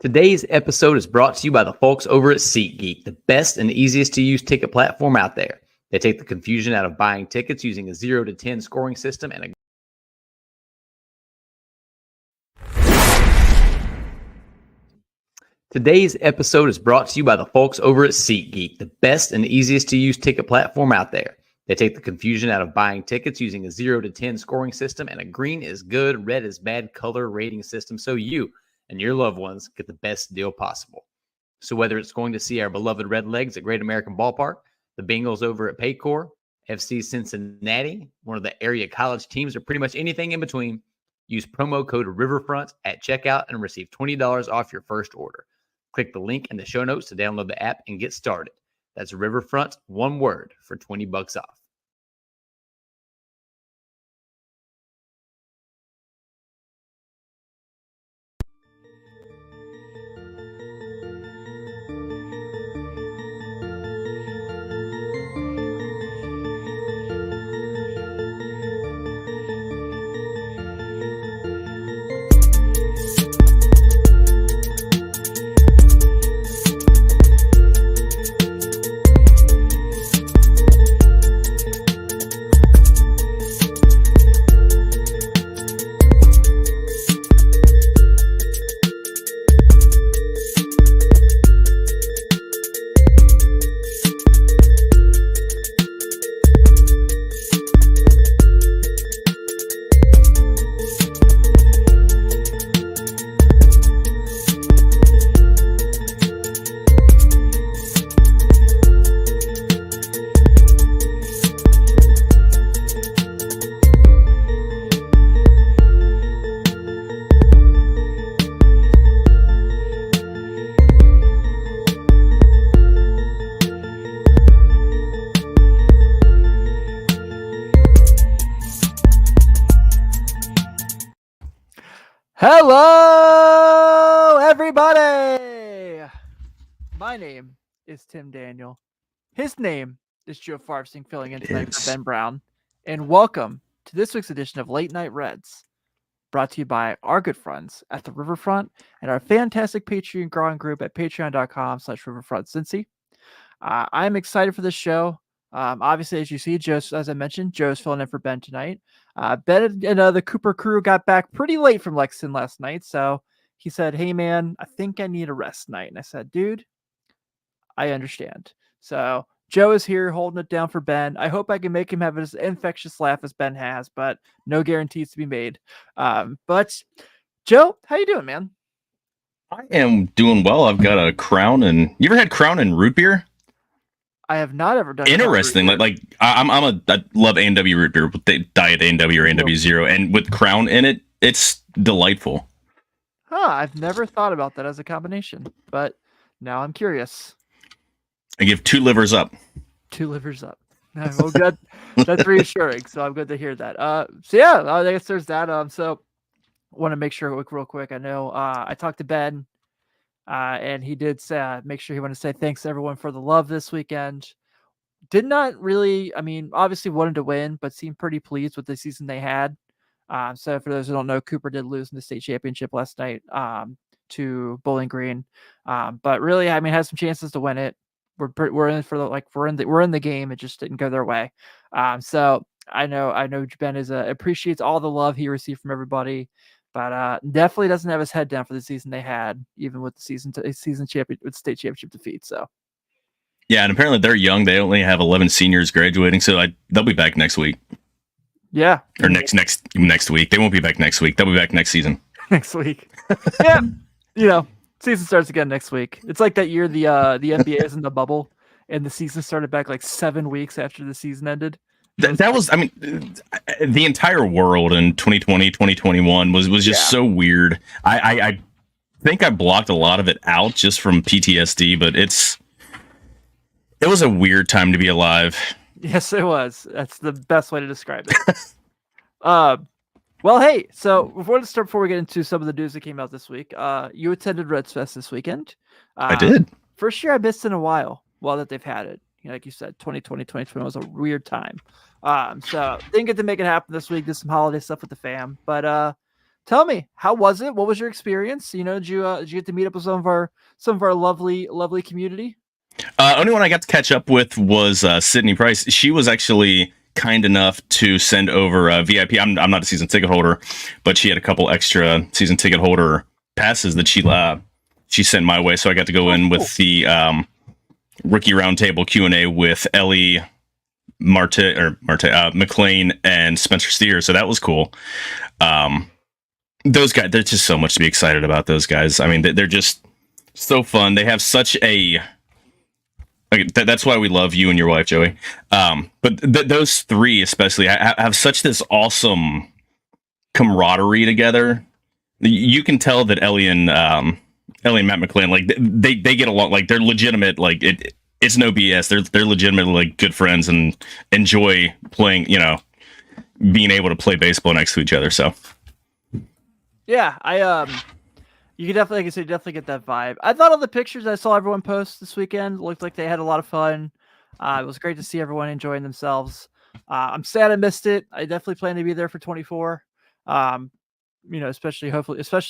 Today's episode is brought to you by the folks over at SeatGeek, the best and easiest to use ticket platform out there. They take the confusion out of buying tickets using a 0 to 10 scoring system and a Today's episode is brought to you by the folks over at SeatGeek, the best and easiest to use ticket platform out there. They take the confusion out of buying tickets using a 0 to 10 scoring system and a green is good, red is bad color rating system so you and your loved ones get the best deal possible. So whether it's going to see our beloved Redlegs at Great American Ballpark, the Bengals over at Paycor, FC Cincinnati, one of the area college teams, or pretty much anything in between, use promo code Riverfront at checkout and receive $20 off your first order. Click the link in the show notes to download the app and get started. That's Riverfront, one word, for $20 off. Hello, everybody! My name is Tim Daniel. His name is Joe Farfsing, filling in tonight for Ben Brown. And welcome to this week's edition of Late Night Reds, brought to you by our good friends at the Riverfront and our fantastic Patreon growing group at patreon.com/riverfrontcincy. I'm excited for this show. Obviously, as you see, as I mentioned, Joe's filling in for Ben tonight. Ben and the Cooper crew got back pretty late from Lexington last night, so he said, "Hey, man, I think I need a rest night." And I said, "Dude, I understand." So Joe is here holding it down for Ben. I hope I can make him have as infectious laugh as Ben has, but no guarantees to be made. But Joe, how you doing, man? I am doing well. I've got a Crown, and you ever had Crown and root beer? I have not ever done. Interesting. I love A&W root beer, with the Diet A&W or A&W Zero, and with Crown in it, it's delightful. I've never thought about that as a combination, but now I'm curious. I give 2 livers up. 2 livers up. Well, good. That's reassuring. So I'm good to hear that. So yeah, I guess there's that. So I want to make sure real quick. I know I talked to Ben. And he did say, make sure he wanted to say thanks to everyone for the love this weekend. Did not really, obviously wanted to win, but seemed pretty pleased with the season they had. So for those who don't know, Cooper did lose in the state championship last night to Bowling Green. But really, had some chances to win it. We're in for we're in the game. It just didn't go their way. So I know Ben appreciates all the love he received from everybody. But definitely doesn't have his head down for the season they had, even with the state championship defeat. So, yeah, and apparently they're young. They only have 11 seniors graduating, so they'll be back next week. Yeah, or next week. They won't be back next week. They'll be back next season. Next week, yeah. Season starts again next week. It's like that year the NBA is in the bubble, and the season started back like 7 weeks after the season ended. That was, the entire world in 2020, 2021 was just so weird. I think I blocked a lot of it out just from PTSD, but it was a weird time to be alive. Yes, it was. That's the best way to describe it. Well, hey, so before we get into some of the news that came out this week, you attended Reds Fest this weekend. I did. First year I missed in a while that they've had it. Like you said, 2020, 2021 was a weird time. So didn't get to make it happen this week. Did some holiday stuff with the fam. But tell me, how was it? What was your experience? Did you get to meet up with some of our lovely community? Only one I got to catch up with was Sydney Price. She was actually kind enough to send over VIP. I'm not a season ticket holder, but she had a couple extra season ticket holder passes that she sent my way, so I got to go in with the rookie roundtable Q&A with Ellie, McLean, and Spencer Steer. So that was cool. Those guys, there's just so much to be excited about. Those guys, I mean, they're just so fun. They have such a that's why we love you and your wife, Joey. But those three especially have such this awesome camaraderie together. You can tell that Ellie and Matt McClain, like they get along, like they're legitimate. Like it's no BS. They're legitimately like good friends and enjoy playing. Being able to play baseball next to each other. So yeah, you could definitely, like I said, definitely get that vibe. I thought all the pictures I saw everyone post this weekend looked like they had a lot of fun. It was great to see everyone enjoying themselves. I'm sad I missed it. I definitely plan to be there for 24. Especially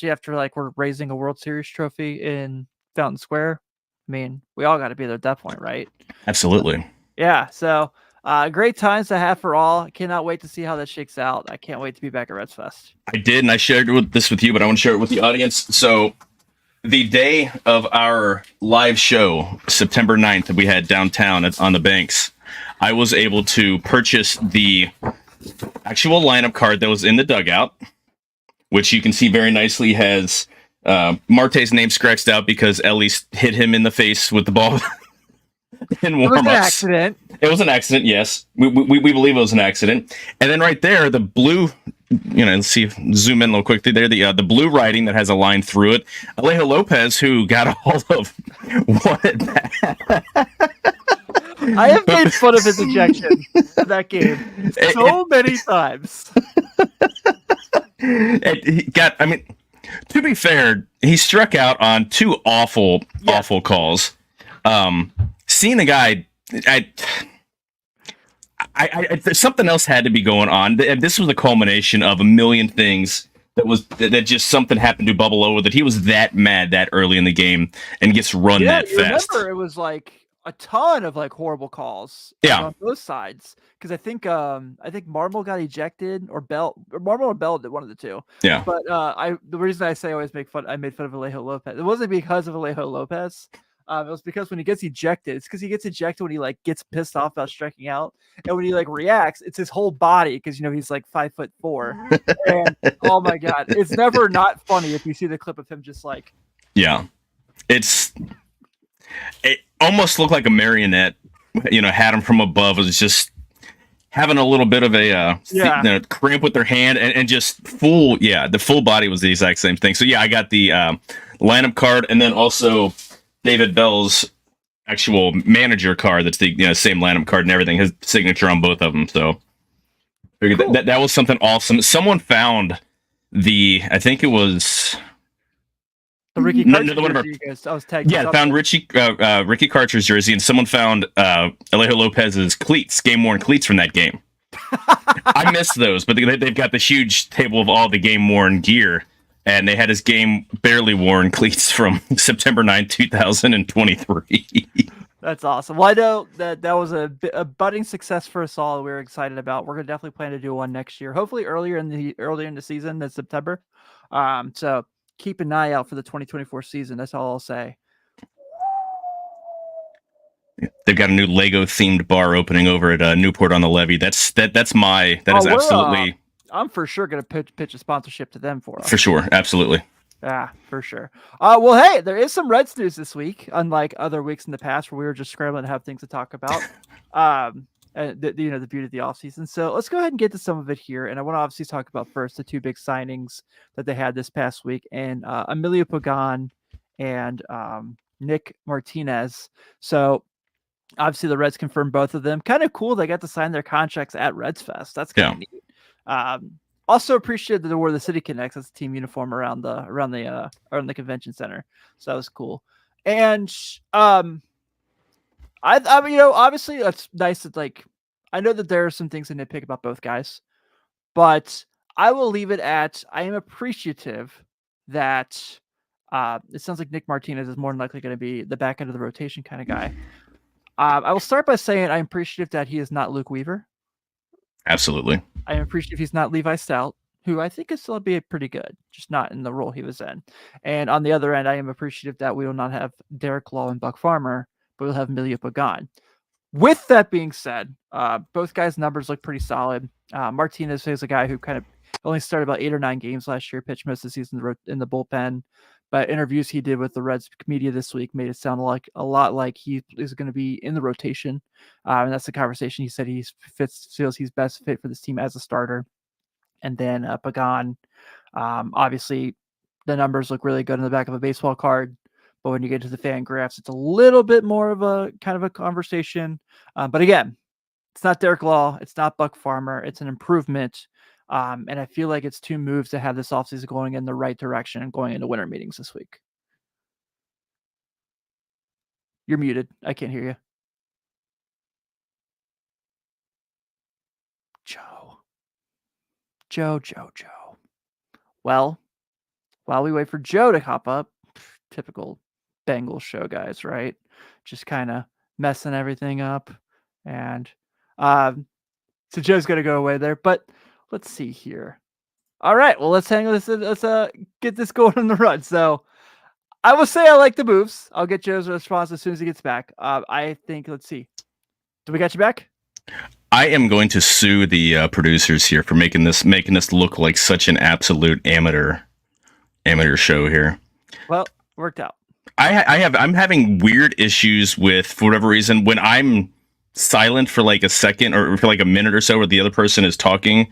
after like we're raising a World Series trophy in Fountain Square. I mean, we all got to be there at that point, right? absolutely. Yeah. So great times to have for all. I cannot wait to see how that shakes out. I can't wait to be back at Reds Fest. I did, and I shared this with you, but I want to share it with the audience. So the day of our live show, September 9th, that we had downtown on the Banks, I was able to purchase the actual lineup card that was in the dugout, which you can see very nicely has Marte's name scratched out because Ellie hit him in the face with the ball in warm-ups. It was an accident. It was an accident, yes. We believe it was an accident. And then right there, the blue, let's see, zoom in a little quickly there. The blue writing that has a line through it. Alejo Lopez, who got a hold of one at bat. I have made fun of his ejection in that game so many times. To be fair, he struck out on two awful calls. Seeing a guy, something else had to be going on. This was a culmination of a million things that just something happened to bubble over that he was that mad that early in the game and gets run that fast. Remember, it was like a ton of like horrible calls on both sides. Because I think Marble got ejected or Marble or Bell did, one of the two. Yeah. But the reason I say I made fun of Alejo Lopez. It wasn't because of Alejo Lopez. It was because when he gets ejected, it's because he gets ejected when he like gets pissed off about striking out, and when he like reacts, it's his whole body because he's like 5'4", and oh my god, it's never not funny if you see the clip of him just like. Yeah, it almost looked like a marionette. Had him from above. It was just having a little bit of a cramp with their hand and just the full body was the exact same thing. So yeah, I got the lineup card and then also David Bell's actual manager card. That's the same lineup card and everything. His signature on both of them. So cool. that was something awesome. Someone found I think it was the Ricky Karcher jersey. I was tagged. Yeah, found Ricky Karcher's jersey, and someone found Alejo Lopez's cleats, game-worn cleats from that game. I missed those, but they've got this huge table of all the game-worn gear, and they had his barely worn cleats from September 9th, 2023. That's awesome. Well, I know that was a budding success for us all. We're excited about. We're gonna definitely plan to do one next year, hopefully earlier in the season than September. So keep an eye out for the 2024 season. That's all I'll say. They've got a new Lego themed bar opening over at Newport on the Levee. That's absolutely. I'm for sure going to pitch a sponsorship to them for us. For sure. Absolutely. Yeah, for sure. Well, hey, there is some Reds news this week, unlike other weeks in the past where we were just scrambling to have things to talk about. The beauty of the offseason. So let's go ahead and get to some of it here. And I want to obviously talk about first the two big signings that they had this past week, and Emilio Pagan and Nick Martinez. So obviously the Reds confirmed both of them. Kind of cool. They got to sign their contracts at Reds Fest. That's kind of neat. Also appreciated that there were the City Connects as a team uniform around the convention center. So that was cool. And obviously that's nice that I know that there are some things to nitpick about both guys, but I will leave it at I am appreciative that it sounds like Nick Martinez is more than likely going to be the back end of the rotation kind of guy. I will start by saying I'm appreciative that he is not Luke Weaver. Absolutely. I am appreciative he's not Levi Stout, who I think is still be pretty good, just not in the role he was in. And on the other end, I am appreciative that we will not have Derek Law and Buck Farmer, but we'll have Emilio Pagan. With that being said, both guys' numbers look pretty solid. Martinez is a guy who kind of only started about 8 or 9 games last year, pitched most of the season in the bullpen. But interviews he did with the Reds media this week made it sound like a lot like he is going to be in the rotation. And that's the conversation. He said he feels he's best fit for this team as a starter. And then Pagan, obviously the numbers look really good on the back of a baseball card. But when you get to the fan graphs, it's a little bit more of a kind of a conversation. But again, it's not Derek Law. It's not Buck Farmer. It's an improvement. And I feel like it's 2 moves to have this offseason going in the right direction and going into winter meetings this week. You're muted. I can't hear you. Joe. Well, while we wait for Joe to hop up, typical Bengals show guys, right? Just kind of messing everything up. And so Joe's going to go away there, but let's see here. All right, well, let's get this going on the run. So I will say I like the moves. I'll get Joe's response as soon as he gets back. I think, let's see. Do we got you back? I am going to sue the producers here for making this look like such an absolute amateur show here. Well, worked out. I'm having weird issues with, for whatever reason, when I'm silent for like a second or for like a minute or so where the other person is talking,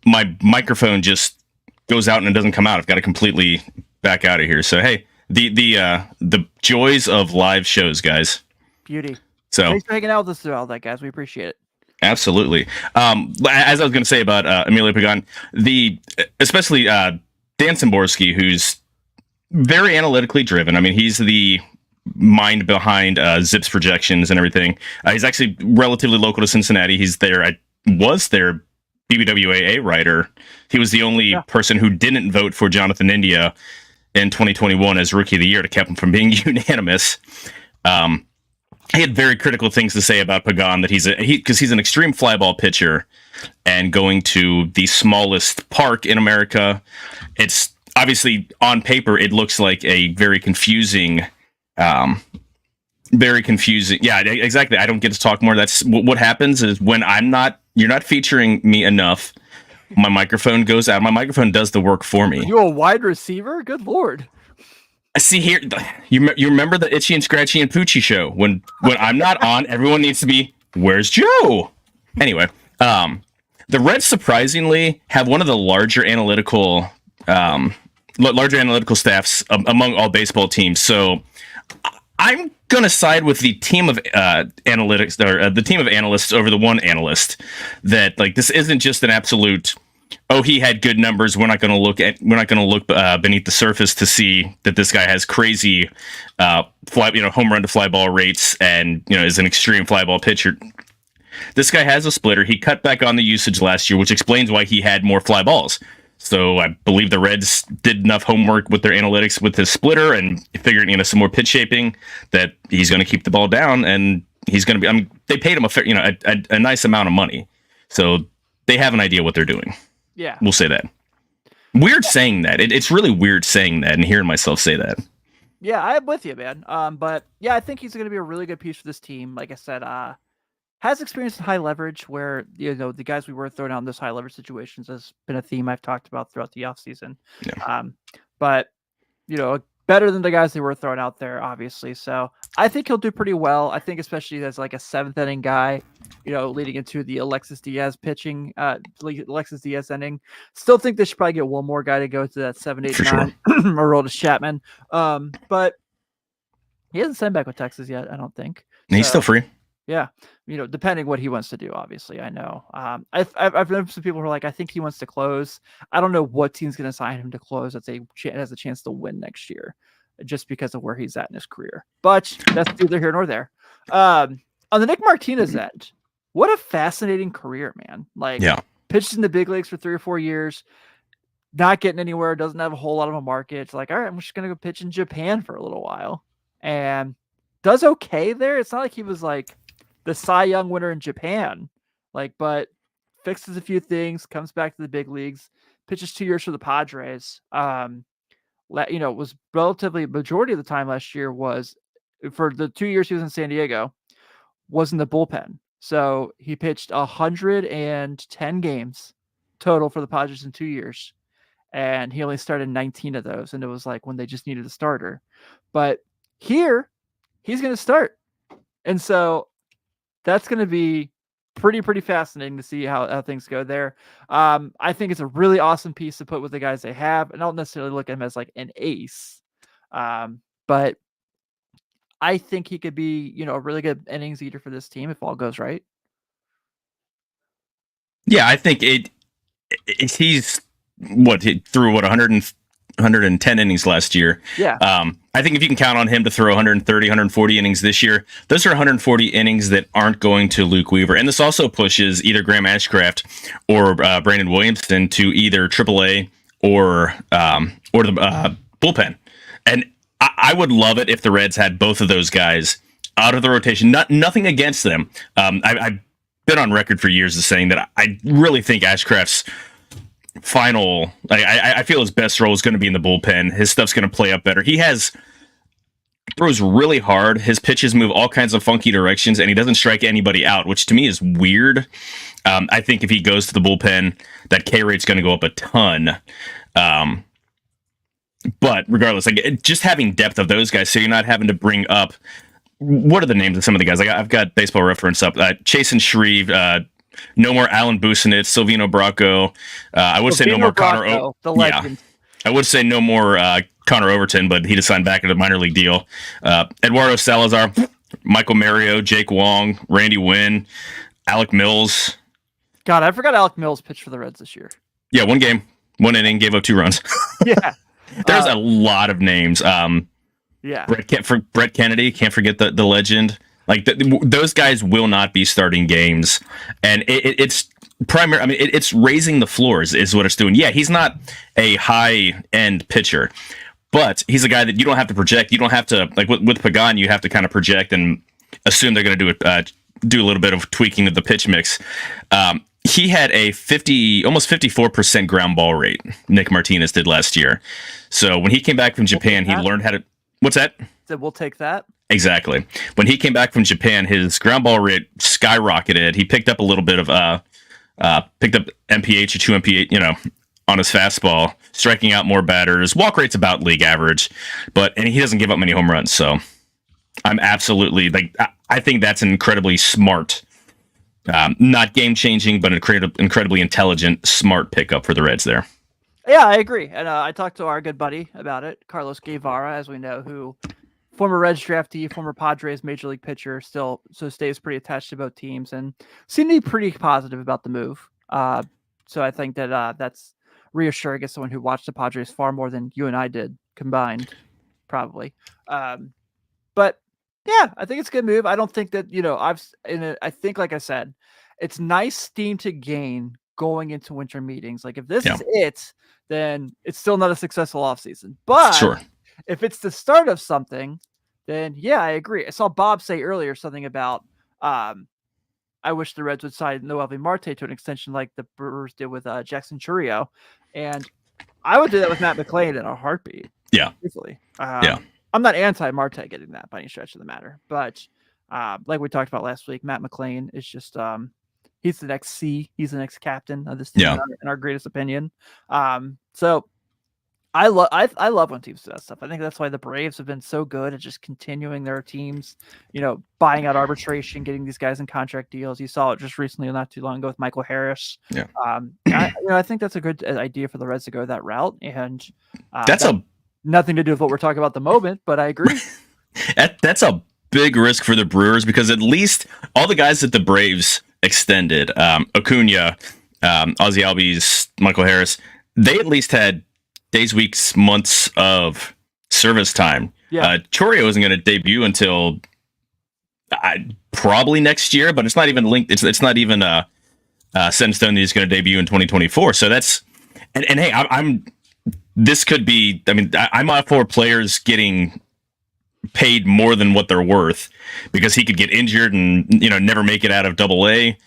my microphone just goes out and it doesn't come out. I've got to completely back out of here. So hey, the joys of live shows, guys. Beauty. So thanks for hanging out with us through all that, guys. We appreciate it. Absolutely. As I was going to say about Emilio Pagan, especially Dan Szymborski, who's very analytically driven. I mean, he's the mind behind Zips projections and everything. He's actually relatively local to Cincinnati. Was their BBWAA writer. He was the only person who didn't vote for Jonathan India in 2021 as Rookie of the Year to keep him from being unanimous. He had very critical things to say about Pagan, that because he's an extreme fly ball pitcher and going to the smallest park in America. It's obviously on paper, it looks like a very confusing. Yeah, exactly. I don't get to talk more. That's what happens is when you're not featuring me enough. My microphone goes out. My microphone does the work for me. Are you a wide receiver? Good Lord. I see here. You remember the Itchy and Scratchy and Poochie show? When I'm not on, everyone needs to be, where's Joe? Anyway, the Reds surprisingly have one of the larger analytical staffs among all baseball teams. So I'm going to side with the team of analytics, or the team of analysts over the one analyst. That like this isn't just an absolute. Oh, he had good numbers. We're not going to look beneath the surface to see that this guy has crazy home run to fly ball rates and is an extreme fly ball pitcher. This guy has a splitter. He cut back on the usage last year, which explains why he had more fly balls. So I believe the Reds did enough homework with their analytics with his splitter and figured some more pitch shaping that he's going to keep the ball down and he's going to be. I mean, they paid him a nice amount of money, so they have an idea what they're doing. Yeah, we'll say that. Weird saying that. It's really weird saying that and hearing myself say that. Yeah, I'm with you, man. But yeah, I think he's going to be a really good piece for this team. Like I said, has experience in high leverage where, the guys we were throwing out in those high leverage situations has been a theme I've talked about throughout the offseason. Yeah. But, better than the guys they were throwing out there, obviously. So I think he'll do pretty well. I think especially as like a 7th inning guy, leading into the Alexis Diaz pitching, Alexis Diaz ending. Still think they should probably get one more guy to go to that 7, 8, 9 Aroldis Chapman. But he hasn't signed back with Texas yet, I don't think. He's still free. Yeah, depending what he wants to do, obviously, I know. I've known some people who are like, I think he wants to close. I don't know what team's going to sign him to close that has a chance to win next year, just because of where he's at in his career. But that's neither here nor there. On the Nick Martinez end, what a fascinating career, man! Pitched in the big leagues for 3 or 4 years, not getting anywhere, doesn't have a whole lot of a market. It's like, all right, I'm just going to go pitch in Japan for a little while. And does okay there. It's not like he was like the Cy Young winner in Japan, but fixes a few things, comes back to the big leagues, pitches 2 years for the Padres. Was relatively majority of the time last year was for the 2 years he was in San Diego was in the bullpen. So he pitched 110 games total for the Padres in 2 years. And he only started 19 of those. And it was like when they just needed a starter. But here, he's going to start. And so that's going to be pretty fascinating to see how things go there. I think it's a really awesome piece to put with the guys they have. And I don't necessarily look at him as like an ace. But I think he could be, a really good innings eater for this team if all goes right. Yeah, I think he's he threw 110 innings last year. Yeah. I think if you can count on him to throw 130, 140 innings this year, those are 140 innings that aren't going to Luke Weaver. And this also pushes either Graham Ashcraft or Brandon Williamson to either AAA or the bullpen. And I would love it if the Reds had both of those guys out of the rotation. Nothing against them. I've been on record for years as saying that I really think Ashcraft's final, I feel his best role is going to be in the bullpen. His stuff's going to play up better. He throws really hard. His pitches move all kinds of funky directions, and he doesn't strike anybody out, which to me is weird. I think if he goes to the bullpen, that K rate's going to go up a ton. But regardless, just having depth of those guys, so you're not having to bring up, what are the names of some of the guys? I've got Baseball Reference up. Chase and Shreve, no more Alan Busenitz, Silvino Bracco. I would say no more Connor. The legend. I would say no more Connor Overton, but he just signed back into a minor league deal. Eduardo Salazar, Michael Mario, Jake Wong, Randy Wynn, Alec Mills. God, I forgot Alec Mills pitched for the Reds this year. Yeah, one game, 1 inning, gave up 2 runs. Yeah. There's a lot of names. Yeah. Brett Kennedy, can't forget the legend. Those guys will not be starting games, and it's primary. I mean, it's raising the floors is what it's doing. Yeah, he's not a high end pitcher, but he's a guy that you don't have to project. You don't have to with Pagan. You have to kind of project and assume they're going to do a little bit of tweaking of the pitch mix. He had a almost 54% ground ball rate. Nick Martinez did last year. So when he came back from Japan, he learned how to. What's that? Said we'll take that. Exactly. When he came back from Japan, his ground ball rate skyrocketed. He picked up a little bit of picked up MPH or 2 MPH, on his fastball, striking out more batters. Walk rate's about league average, and he doesn't give up many home runs. So I'm absolutely I think that's an incredibly smart, not game changing, but incredibly intelligent, smart pickup for the Reds there. Yeah, I agree. And I talked to our good buddy about it, Carlos Guevara, as we know, who former Reds draftee, former Padres major league pitcher, so stays pretty attached to both teams and seemed to be pretty positive about the move. So I think that that's reassuring as someone who watched the Padres far more than you and I did combined, probably. But yeah, I think it's a good move. I don't think that, I think, like I said, it's nice steam to gain going into winter meetings. If this is it, then it's still not a successful offseason. But sure, if it's the start of something, then yeah, I agree. I saw Bob say earlier something about I wish the Reds would sign Noelvi Marte to an extension like the Brewers did with Jackson Chourio. And I would do that with Matt McLean in a heartbeat. Yeah. Easily. Yeah. I'm not anti-Marte getting that by any stretch of the matter. But like we talked about last week, Matt McLean is just he's the next C. He's the next captain of this team in our greatest opinion. So I love when teams do that stuff. I think that's why the Braves have been so good at just continuing their teams, buying out arbitration, getting these guys in contract deals. You saw it just recently, not too long ago, with Michael Harris. Yeah. I think that's a good idea for the Reds to go that route. And that's nothing to do with what we're talking about at the moment, but I agree. That's a big risk for the Brewers because at least all the guys that the Braves extended, Acuna, Ozzie Albies, Michael Harris, they at least had days, weeks, months of service time. Yeah. Chourio isn't going to debut until probably next year, but it's not even linked. It's not even set in stone that he's going to debut in 2024. So And hey, I'm this could be. I mean, I'm all for players getting paid more than what they're worth because he could get injured and never make it out of Double A.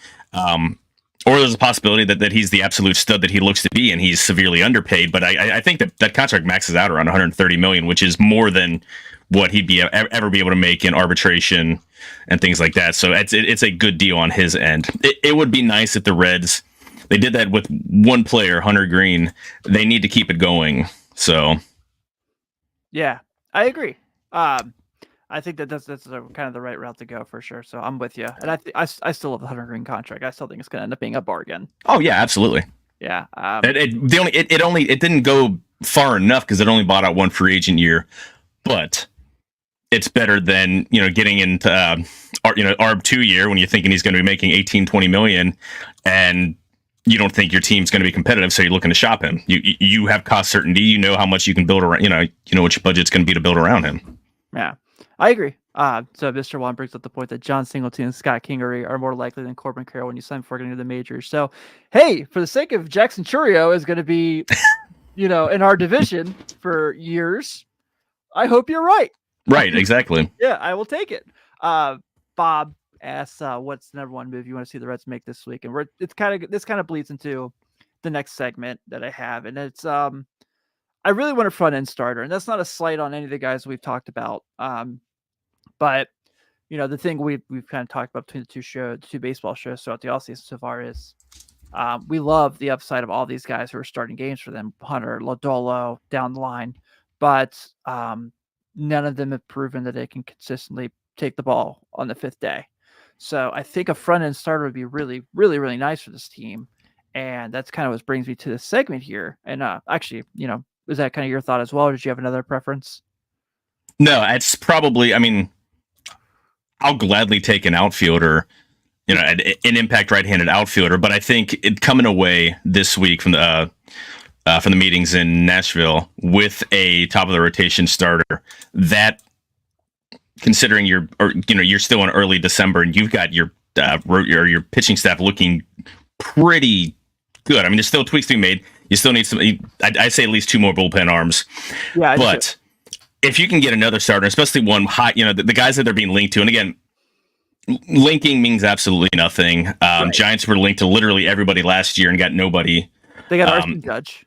Or there's a possibility that he's the absolute stud that he looks to be, and he's severely underpaid. But I think that contract maxes out around 130 million, which is more than what he'd be ever be able to make in arbitration and things like that. So it's a good deal on his end. It would be nice if the Reds, they did that with one player, Hunter Green. They need to keep it going. So yeah, I agree. I think that's kind of the right route to go for sure. So I'm with you, and I still love the Hunter Green contract. I still think it's going to end up being a bargain. Oh yeah, absolutely. Yeah. It didn't go far enough because it only bought out one free agent year, but it's better than getting into ARB 2 year when you're thinking he's going to be making 18-20 million, and you don't think your team's going to be competitive, so you're looking to shop him. You have cost certainty. You know how much you can build around. You know what your budget's going to be to build around him. Yeah, I agree. So Mr. Juan brings up the point that John Singleton and Scott Kingery are more likely than Corbin Carroll when you sign before getting to the majors. So, hey, for the sake of Jackson Churio is going to be, in our division for years, I hope you're right. Right, exactly. Yeah, I will take it. Bob asks, what's the number one move you want to see the Reds make this week? And this kind of bleeds into the next segment that I have, and it's I really want a front end starter, and that's not a slight on any of the guys we've talked about. But the thing we've kind of talked about between the two baseball shows throughout the offseason so far is we love the upside of all these guys who are starting games for them, Hunter, Lodolo, down the line, but none of them have proven that they can consistently take the ball on the fifth day. So I think a front end starter would be really, really, really nice for this team. And that's kind of what brings me to this segment here. And actually, is that kind of your thought as well? Or did you have another preference? No, it's probably, I'll gladly take an outfielder, an impact right-handed outfielder, but I think it coming away this week from the meetings in Nashville with a top of the rotation starter, that considering you're still in early December and you've got your pitching staff looking pretty good. There's still tweaks to be made. You still need some. I say at least two more bullpen arms. Yeah, but if you can get another starter, especially one high, the guys that they're being linked to, and again, linking means absolutely nothing. Right. Giants were linked to literally everybody last year and got nobody. They got Arson Judge.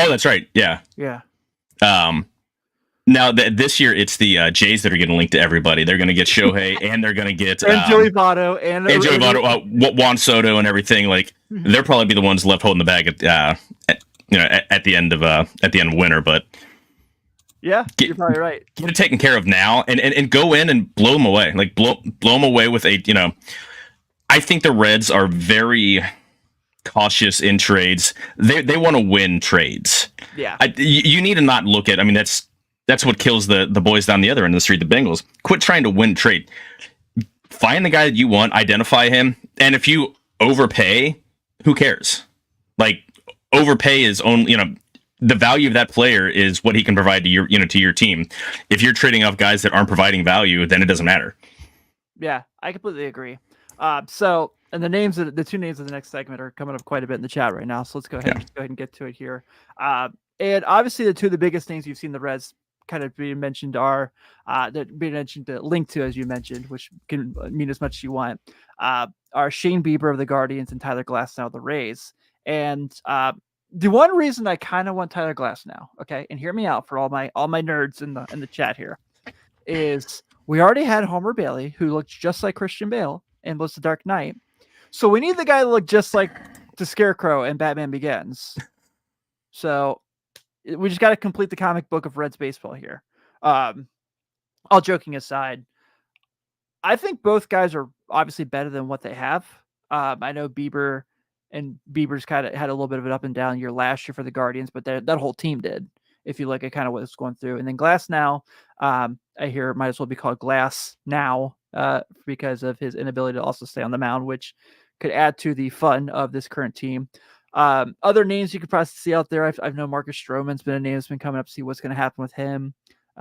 Oh, that's right. Yeah. Yeah. Now this year it's the Jays that are getting linked to everybody. They're going to get Shohei and they're going to get Joey Votto and Joey Votto, Juan Soto and everything. Like they'll probably be the ones left holding the bag at the end of winter. But yeah, you're probably right. Get it taken care of now and go in and blow them away. Like blow them away with I think the Reds are very cautious in trades. They want to win trades. Yeah, you need to not look at. That's what kills the boys down the other end of the street, the Bengals. Quit trying to win trade. Find the guy that you want, identify him, and if you overpay, who cares? Like overpay is only the value of that player is what he can provide to your to your team. If you're trading off guys that aren't providing value, then it doesn't matter. Yeah, I completely agree. So and the two names of the next segment are coming up quite a bit in the chat right now. So let's go ahead and get to it here. And obviously the two of the biggest things you've seen the Reds kind of being mentioned are linked to, as you mentioned, which can mean as much as you want, are Shane Bieber of the Guardians and Tyler Glasnow of the Rays. And the one reason I kind of want Tyler Glasnow, okay, and hear me out for all my nerds in the chat here, is we already had Homer Bailey, who looked just like Christian Bale and was the Dark Knight. So we need the guy to look just like the Scarecrow in Batman Begins. So we just got to complete the comic book of Reds baseball here. All joking aside, I think both guys are obviously better than what they have. I know Bieber's kind of had a little bit of an up and down year last year for the Guardians, but that whole team did, if you look at kind of what's going through. And then Glasnow, I hear it might as well be called Glass now because of his inability to also stay on the mound, which could add to the fun of this current team. Other names you could probably see out there. I've known Marcus Stroman's been a name that's been coming up to see what's going to happen with him,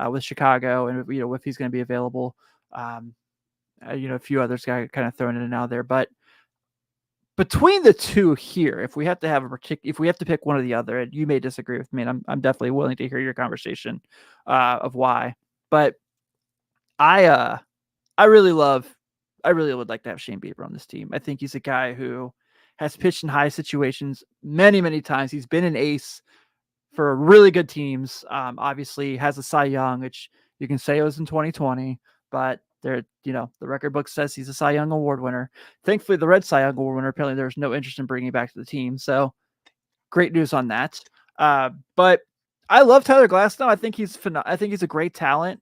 with Chicago, and if he's going to be available. A few others got kind of thrown in and out there, but between the two here, if we have to have if we have to pick one or the other, and you may disagree with me, and I'm definitely willing to hear your conversation of why. But I really would like to have Shane Bieber on this team. I think he's a guy who has pitched in high situations many, many times. He's been an ace for really good teams. Obviously has a Cy Young, which you can say it was in 2020, but the record book says he's a Cy Young Award winner. Thankfully, the Red Cy Young Award winner, apparently there's no interest in bringing back to the team. So great news on that. But I love Tyler Glasnow. I think he's a great talent,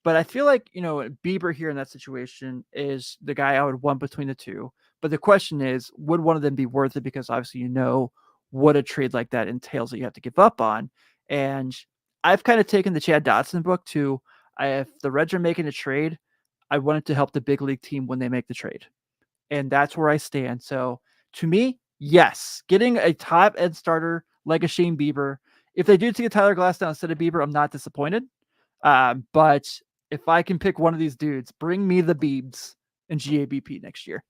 but I feel like, Bieber here in that situation is the guy I would want between the two. But the question is, would one of them be worth it? Because obviously, what a trade like that entails that you have to give up on. And I've kind of taken the Chad Dotson book to, if the Reds are making a trade, I want it to help the big league team when they make the trade. And that's where I stand. So to me, yes, getting a top end starter like a Shane Bieber. If they do take a Tyler Glasnow instead of Bieber, I'm not disappointed. But if I can pick one of these dudes, bring me the Biebs and GABP next year.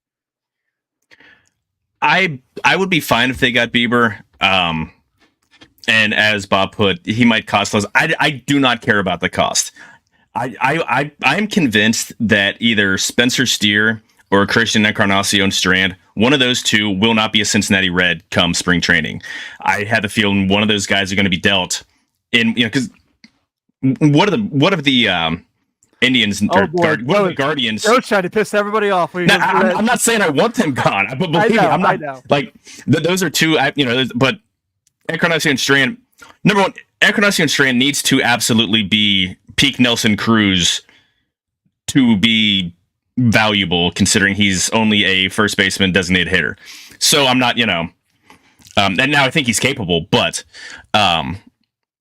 I would be fine if they got Bieber. And as Bob put, he might cost us. I do not care about the cost. I'm convinced that either Spencer Steer or Christian Encarnacion Strand, one of those two will not be a Cincinnati Red come spring training. I have the feeling one of those guys are going to be dealt in, because what are the Indians and the Guardians? Don't try to piss everybody off. No, I'm not saying I want them gone, but believe me, I'm not. Like those are two. But Encarnacion Strand, number one, Encarnacion Strand needs to absolutely be peak Nelson Cruz to be valuable, considering he's only a first baseman designated hitter. So I'm not, and now I think he's capable, but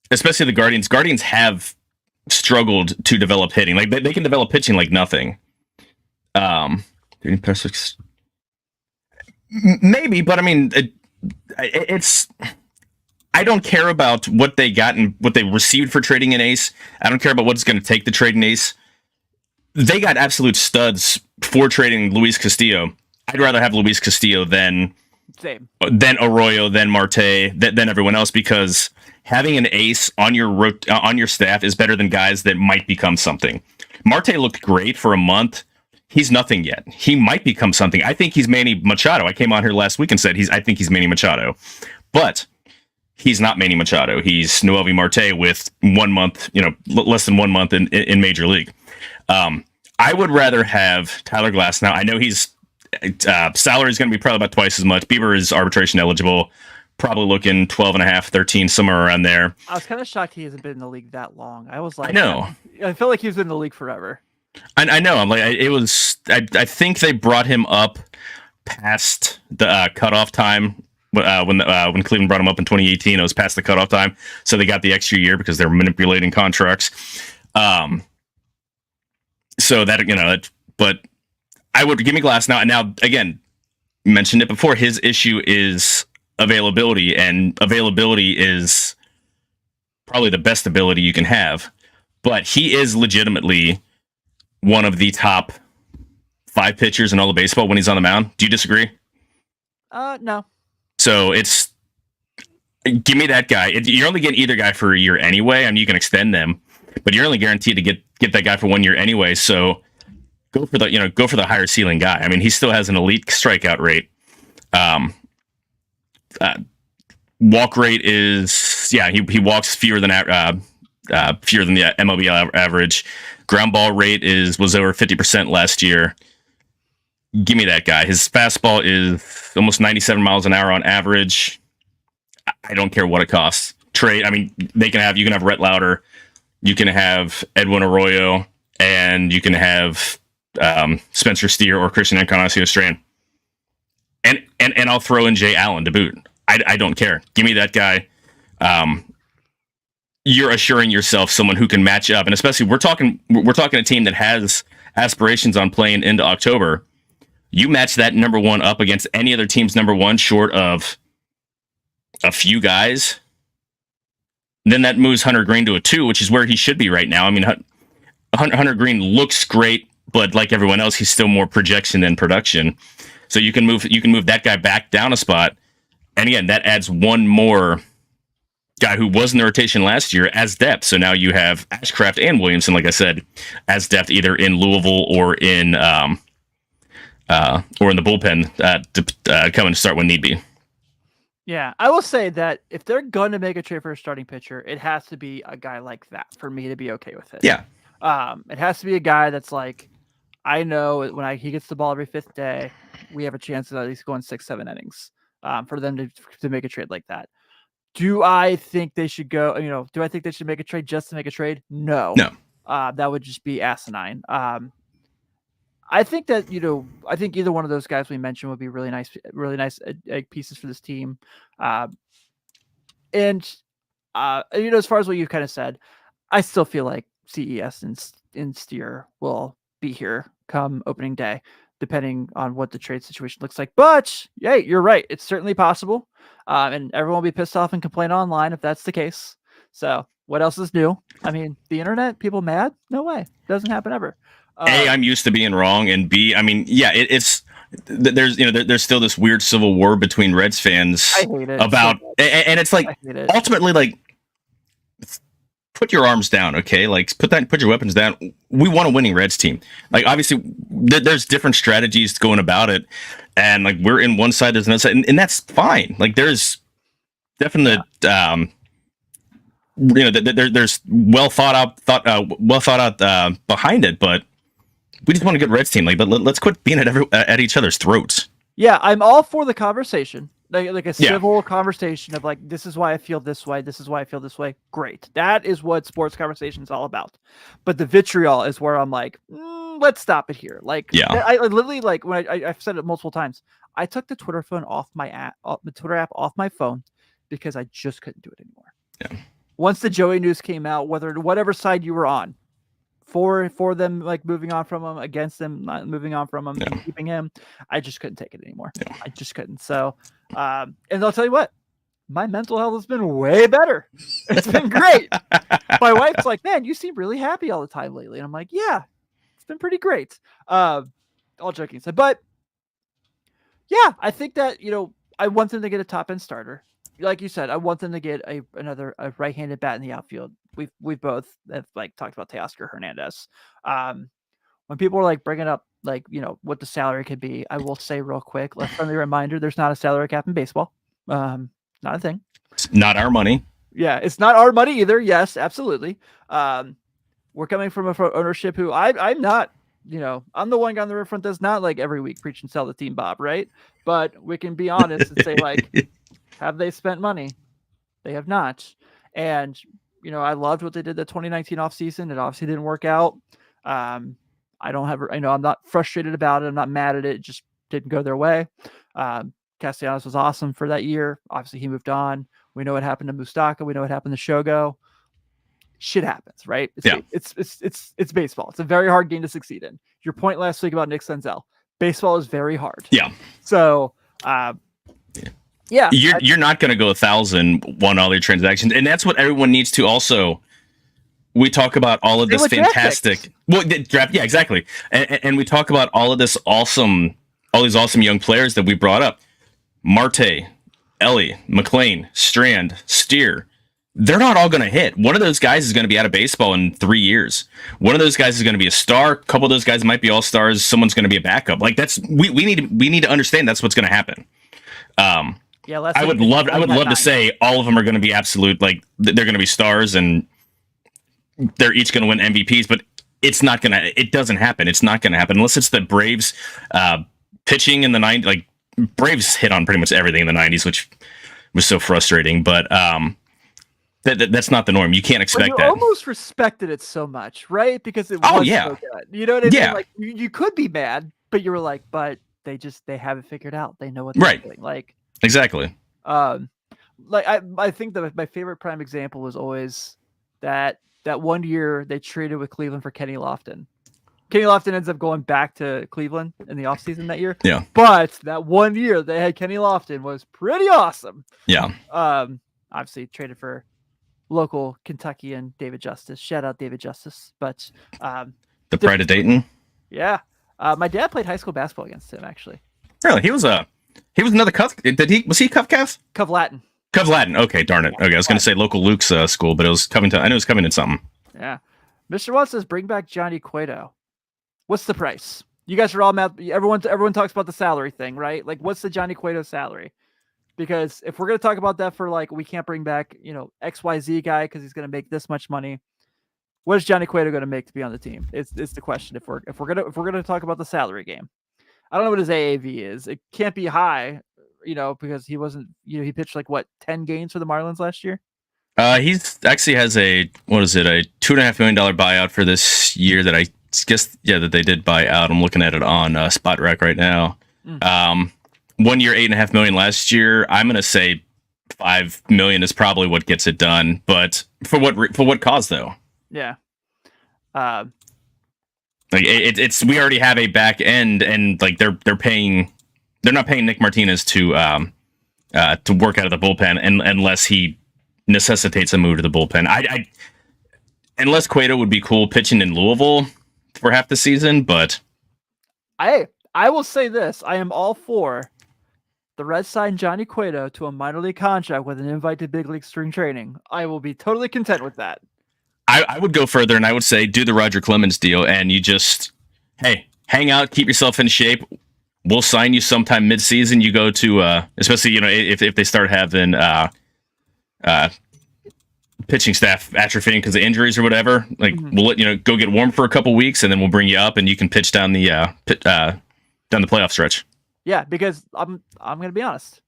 especially the Guardians. Guardians have struggled to develop hitting. Like they can develop pitching like nothing. Maybe, but I mean, it's. I don't care about what they got and what they received for trading an ace. I don't care about what's going to take to trade an ace. They got absolute studs for trading Luis Castillo. I'd rather have Luis Castillo than Arroyo, than Marte, than everyone else, because having an ace on your staff is better than guys that might become something. Marte looked great for a month. He's nothing yet. He might become something. I think he's Manny Machado. I came on here last week and said I think he's Manny Machado, but he's not Manny Machado. He's Noelvi Marte with 1 month, less than 1 month in Major League. I would rather have Tyler Glasnow. I know his salary is going to be probably about twice as much. Bieber is arbitration eligible, probably looking 12 and a half, 13, somewhere around there. I was kind of shocked he hasn't been in the league that long. I was like, I know. I feel like he's been in the league forever. I know. I'm like, I think they brought him up past the cutoff time. When Cleveland brought him up in 2018, it was past the cutoff time, so they got the extra year because they're manipulating contracts. So that but I would give me Glasnow. And now again, mentioned it before. His issue is availability, and availability is probably the best ability you can have. But he is legitimately one of the top 5 pitchers in all of baseball when he's on the mound. Do you disagree? No. So give me that guy. You're only getting either guy for a year anyway. I mean, you can extend them, but you're only guaranteed to get that guy for 1 year anyway. So go for the higher ceiling guy. I mean, he still has an elite strikeout rate. Walk rate is he walks fewer than the MLB average. Ground ball rate was over 50% last year. Give me that guy. His fastball is almost 97 miles an hour on average. I don't care what it costs. Trade. I mean, you can have Rhett Lauder, you can have Edwin Arroyo, and you can have Spencer Steer or Christian Encarnacion Strand, and I'll throw in Jay Allen to boot. I don't care. Give me that guy. You're assuring yourself someone who can match up, and especially we're talking a team that has aspirations on playing into October. You match that number one up against any other team's number one short of a few guys, then that moves Hunter Green to a 2, which is where he should be right now. I mean, Hunter Green looks great, but like everyone else, he's still more projection than production. So you can move that guy back down a spot, and again, that adds one more guy who was in the rotation last year as depth. So now you have Ashcraft and Williamson, like I said, as depth either in Louisville or in the bullpen to come and start when need be. Yeah, I will say that if they're going to make a trade for a starting pitcher, it has to be a guy like that for me to be okay with it. Yeah. It has to be a guy that's like, I know when he gets the ball every fifth day, we have a chance of at least going 6-7 innings for them to make a trade like that. Do I think they should go, do I think they should make a trade just to make a trade? No. That would just be asinine. I think that, I think either one of those guys we mentioned would be really nice pieces for this team. And as far as what you kind of said, I still feel like CES and Steer will be here come opening day, depending on what the trade situation looks like. But yeah, you're right. It's certainly possible. And everyone will be pissed off and complain online if that's the case. So what else is new? I mean, the internet, people mad? No way. Doesn't happen ever. A, I'm used to being wrong, and B, I mean, yeah, there's still this weird civil war between Reds fans about, and it's like ultimately like, put your arms down, okay? Like put your weapons down. We want a winning Reds team. Like obviously, there's different strategies going about it, and like we're in one side, there's another side, and that's fine. Like there's definite. There's well thought out behind it, but we just want a good Reds team. Like, but let's quit being at each other's throats. Yeah, I'm all for the conversation, like a civil conversation of like, this is why I feel this way. This is why I feel this way. Great, that is what sports conversation is all about. But the vitriol is where I'm like, let's stop it here. Like, I literally like when I've said it multiple times. I took the Twitter phone off the Twitter app off my phone because I just couldn't do it anymore. Yeah. Once the Joey news came out, whatever side you were on, for them like moving on from him, against them not moving on from him, and keeping him, I just couldn't take it anymore. I just couldn't. So, and I'll tell you what, my mental health has been way better. It's been great. My wife's like, "Man, you seem really happy all the time lately," and I'm like, "Yeah, it's been pretty great." All joking aside, but yeah, I think that I want them to get a top end starter. Like you said, I want them to get another right-handed bat in the outfield. We've both have like talked about Teoscar Hernandez. When people are like bringing up like what the salary could be, I will say real quick, a friendly reminder: there's not a salary cap in baseball. Not a thing. It's not our money. Yeah, it's not our money either. Yes, absolutely. We're coming from a ownership who I'm not. I'm the one guy on the riverfront that's not like every week preach and sell the team, Bob. Right? But we can be honest and say like. Have they spent money? They have not. And, I loved what they did the 2019 offseason. It obviously didn't work out. I'm not frustrated about it. I'm not mad at it. It just didn't go their way. Castellanos was awesome for that year. Obviously, he moved on. We know what happened to Mustaka. We know what happened to Shogo. Shit happens, right? It's baseball. It's a very hard game to succeed in. Your point last week about Nick Senzel. Baseball is very hard. Yeah. So, yeah, you're not going to go 1,000 all your transactions, and that's what everyone needs to also. We talk about all of this fantastic. Well, draft, yeah, exactly, and we talk about all these awesome young players that we brought up: Marte, Ellie, McLean, Strand, Steer. They're not all going to hit. One of those guys is going to be out of baseball in 3 years. One of those guys is going to be a star. A couple of those guys might be all stars. Someone's going to be a backup. Like that's we need to understand that's what's going to happen. Yeah, I would love to say all of them are going to be absolute, like they're going to be stars and they're each going to win MVPs, but it doesn't happen. It's not going to happen unless it's the Braves pitching in the 90s. Like Braves hit on pretty much everything in the 90s, which was so frustrating, but that's not the norm. You can't expect that. You almost respected it so much, right? Because it was so good. You know what I mean? Like you could be mad, but you were like, but they have it figured out. They know what they're doing. Like exactly. Like I think that my favorite prime example was always that 1 year they traded with Cleveland for Kenny Lofton. Kenny Lofton ends up going back to Cleveland in the offseason that year. Yeah. But that 1 year they had Kenny Lofton was pretty awesome. Yeah. Obviously traded for local Kentuckian David Justice. Shout out David Justice. But the pride of Dayton. Yeah. My dad played high school basketball against him, actually. Really, he was another Cov. Was he Cov? Cov Latin. Cov Latin. Okay, darn it. Okay, I was going to say local Luke's school, but it was Covington. I know it was Covington something. Yeah. Mr. Watt says, bring back Johnny Cueto. What's the price? You guys are all mad. Everyone talks about the salary thing, right? Like, what's the Johnny Cueto salary? Because if we're going to talk about that for like, we can't bring back, XYZ guy because he's going to make this much money. What is Johnny Cueto going to make to be on the team? It's the question. If we're gonna talk about the salary game, I don't know what his AAV is. It can't be high, because he wasn't. He pitched like 10 games for the Marlins last year. He's actually has a $2.5 million buyout for this year that I guess that they did buy out. I'm looking at it on Spot Rec right now. 1 year, $8.5 million last year. I'm gonna say $5 million is probably what gets it done. But for what cause though? Yeah. Like it's we already have a back end, and like they're not paying Nick Martinez to work out of the bullpen unless he necessitates a move to the bullpen. I unless Cueto would be cool pitching in Louisville for half the season, but I will say this: I am all for the Reds sign Johnny Cueto to a minor league contract with an invite to big league spring training. I will be totally content with that. I would go further, and I would say do the Roger Clemens deal, and you just hang out, keep yourself in shape. We'll sign you sometime mid-season. You go to especially if they start having pitching staff atrophying because of injuries or whatever. Like we'll let go get warm for a couple weeks, and then we'll bring you up, and you can pitch down the playoff stretch. Yeah, because I'm gonna be honest.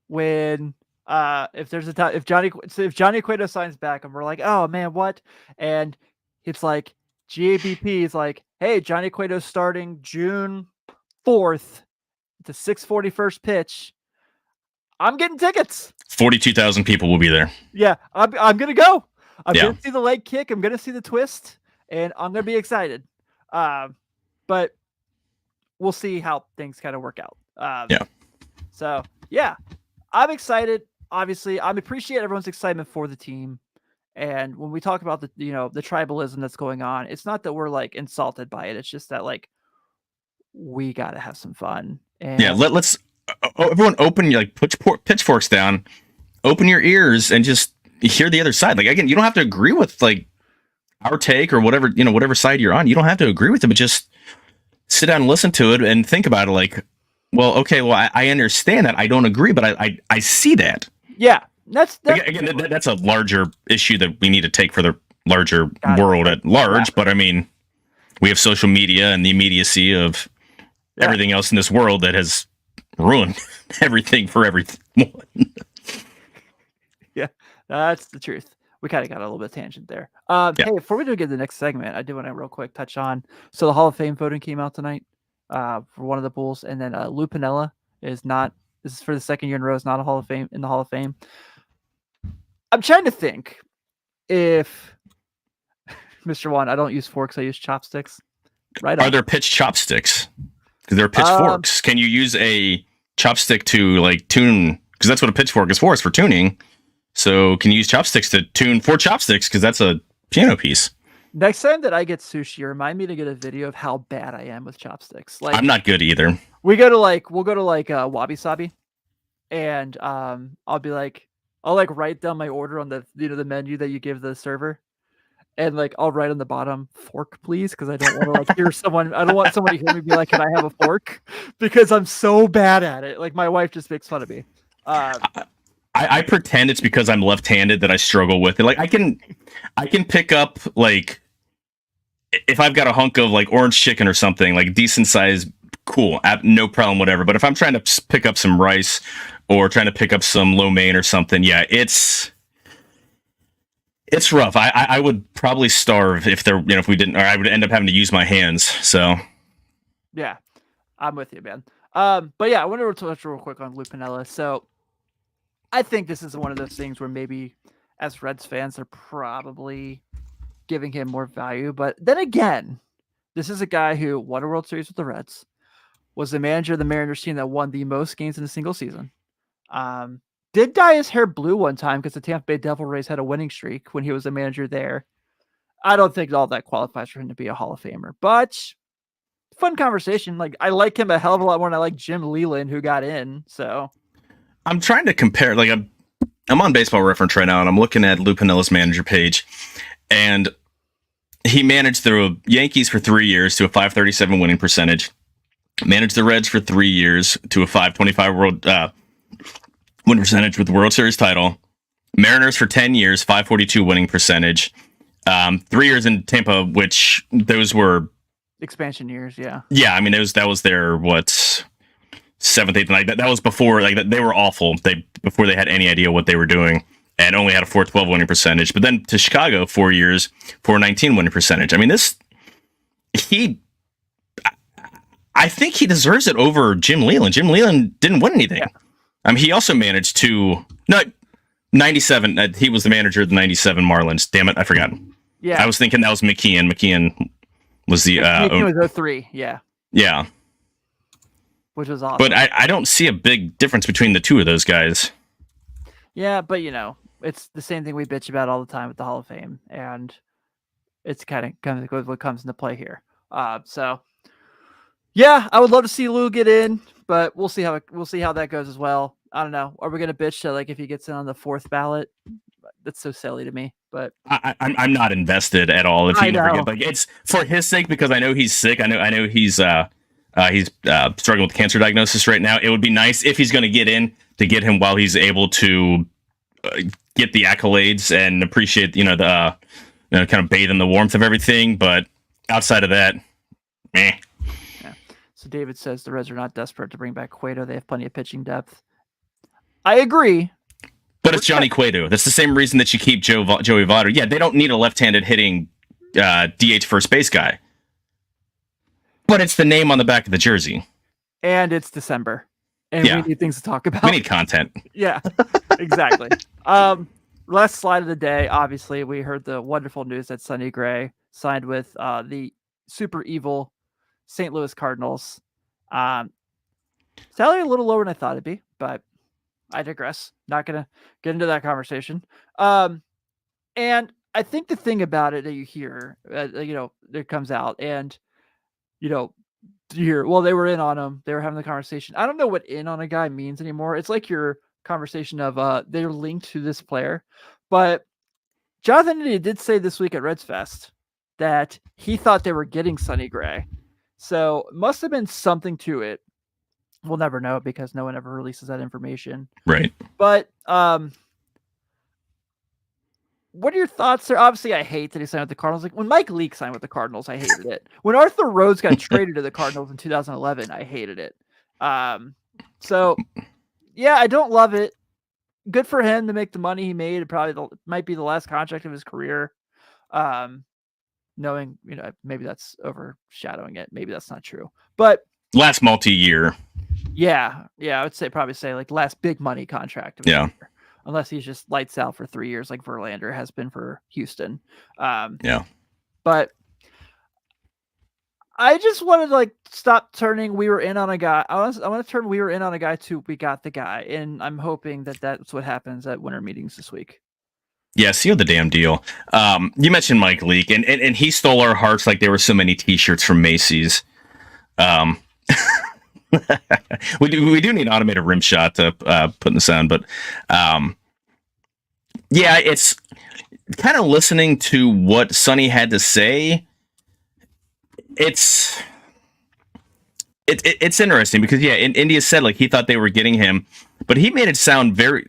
When if Johnny Cueto signs back and we're like, oh man, what? And it's like GABP is like, hey, Johnny Cueto's starting June 4th. It's a 6:41 pitch. I'm getting tickets. 42,000 people will be there. Yeah, I'm gonna go. I'm gonna see the leg kick. I'm gonna see the twist, and I'm gonna be excited. But we'll see how things kind of work out. So yeah, I'm excited. Obviously, I appreciate everyone's excitement for the team. And when we talk about the tribalism that's going on, it's not that we're like insulted by it. It's just that like we gotta have some fun. And let's everyone open your pitchforks down, open your ears, and just hear the other side. Like again, you don't have to agree with like our take or whatever side you're on. You don't have to agree with it, but just sit down and listen to it and think about it. Like, well, okay, I understand that. I don't agree, but I see that. Yeah, that's a larger issue that we need to take for the larger world at large. But I mean, we have social media and the immediacy of everything else in this world that has ruined everything for everyone. Yeah, that's the truth. We kind of got a little bit of tangent there. Hey, before we do get to the next segment, I do want to real quick touch on. So the Hall of Fame voting came out tonight for one of the Bulls, and then Lou Piniella is not. This is for the second year in a row. Is not in the Hall of Fame. I'm trying to think if Mr. Juan, I don't use forks. I use chopsticks. Right? Are there pitch chopsticks? Because there are pitchforks. Can you use a chopstick to like tune? Because that's what a pitchfork is for. It's for tuning. So can you use chopsticks to tune 4 chopsticks? Because that's a piano piece. Next time that I get sushi, remind me to get a video of how bad I am with chopsticks. Like, I'm not good either. We'll go to Wabi Sabi, and I'll write down my order on the the menu that you give the server, and like I'll write on the bottom, fork please, because I don't want to like hear someone. I don't want someone to hear me be like, can I have a fork? Because I'm so bad at it. Like my wife just makes fun of me. I pretend it's because I'm left-handed that I struggle with it. Like I can pick up like if I've got a hunk of like orange chicken or something like decent size, cool, no problem, whatever. But if I'm trying to pick up some rice or trying to pick up some lo mein or something, it's rough. I would probably starve if we didn't, or I would end up having to use my hands. So yeah, I'm with you, man. But yeah, I wanted to touch real quick on Lou Piniella. So I think this is one of those things where maybe as Reds fans, they're probably giving him more value. But then again, this is a guy who won a World Series with the Reds, was the manager of the Mariners team that won the most games in a single season. Did dye his hair blue one time because the Tampa Bay Devil Rays had a winning streak when he was a manager there. I don't think all that qualifies for him to be a Hall of Famer, but fun conversation. Like, I like him a hell of a lot more than I like Jim Leland, who got in. So I'm trying to compare. Like, I'm on Baseball Reference right now, and I'm looking at Lou Pinilla's manager page, and he managed the Yankees for 3 years to a .537 winning percentage. Managed the Reds for 3 years to a .525 world win percentage with the World Series title. Mariners for 10 years, .542 winning percentage. 3 years in Tampa, which those were expansion years. Yeah. Yeah, I mean, that was their seventh, eighth, and that was before they were awful. Before they had any idea what they were doing, and only had a .412 winning percentage. But then to Chicago, 4 years, .419 winning percentage. I mean, I think he deserves it over Jim Leland. Jim Leland didn't win anything. Yeah. I mean, he also managed 97. He was the manager of the 97 Marlins. Damn it, I forgot. Yeah. I was thinking that was McKeon. McKeon was the McKeon was 03. Yeah. Yeah. Which was awesome. But I don't see a big difference between the two of those guys. Yeah, but it's the same thing we bitch about all the time with the Hall of Fame, and it's kind of what comes into play here. So yeah, I would love to see Lou get in, but we'll see how that goes as well. I don't know. Are we gonna bitch to if he gets in on the fourth ballot? That's so silly to me. But I'm not invested at all. If he never get it's for his sake, because I know he's sick. I know he's struggling with cancer diagnosis right now. It would be nice if he's going to get in to get him while he's able to get the accolades and appreciate the kind of bathe in the warmth of everything. But outside of that, meh. Yeah. So David says the Reds are not desperate to bring back Cueto. They have plenty of pitching depth. I agree. But it's Johnny Cueto. That's the same reason that you keep Joey Votto. Yeah, they don't need a left-handed hitting DH first base guy. But it's the name on the back of the jersey. And it's December. And we need things to talk about. We need content. Yeah, exactly. Last slide of the day, obviously, we heard the wonderful news that Sonny Gray signed with the super evil St. Louis Cardinals. Salary a little lower than I thought it'd be, but I digress. Not going to get into that conversation. And I think the thing about it that you hear, that comes out, and you hear, well, they were in on him. They were having the conversation. I don't know what in on a guy means anymore. It's like your conversation of they're linked to this player. But Jonathan India did say this week at Reds Fest that he thought they were getting Sonny Gray. So it must have been something to it. We'll never know because no one ever releases that information. Right. But what are your thoughts there? Obviously, I hate that he signed with the Cardinals. Like when Mike Leake signed with the Cardinals, I hated it. When Arthur Rhodes got traded to the Cardinals in 2011, I hated it. So yeah, I don't love it. Good for him to make the money he made. It probably might be the last contract of his career. Knowing, maybe that's overshadowing it. Maybe that's not true. But last multi-year. Yeah, I would probably say like last big money contract. Yeah. Unless he's just lights out for 3 years like Verlander has been for Houston. Yeah. But I just wanted to stop turning we were in on a guy. I want to turn we were in on a guy to we got the guy. And I'm hoping that that's what happens at winter meetings this week. Yeah, seal the damn deal. You mentioned Mike Leake, and he stole our hearts like there were so many T-shirts from Macy's. We do need an automated rim shot to put in the sound, but yeah, it's kind of listening to what Sonny had to say. It's interesting because India said he thought they were getting him, but he made it sound very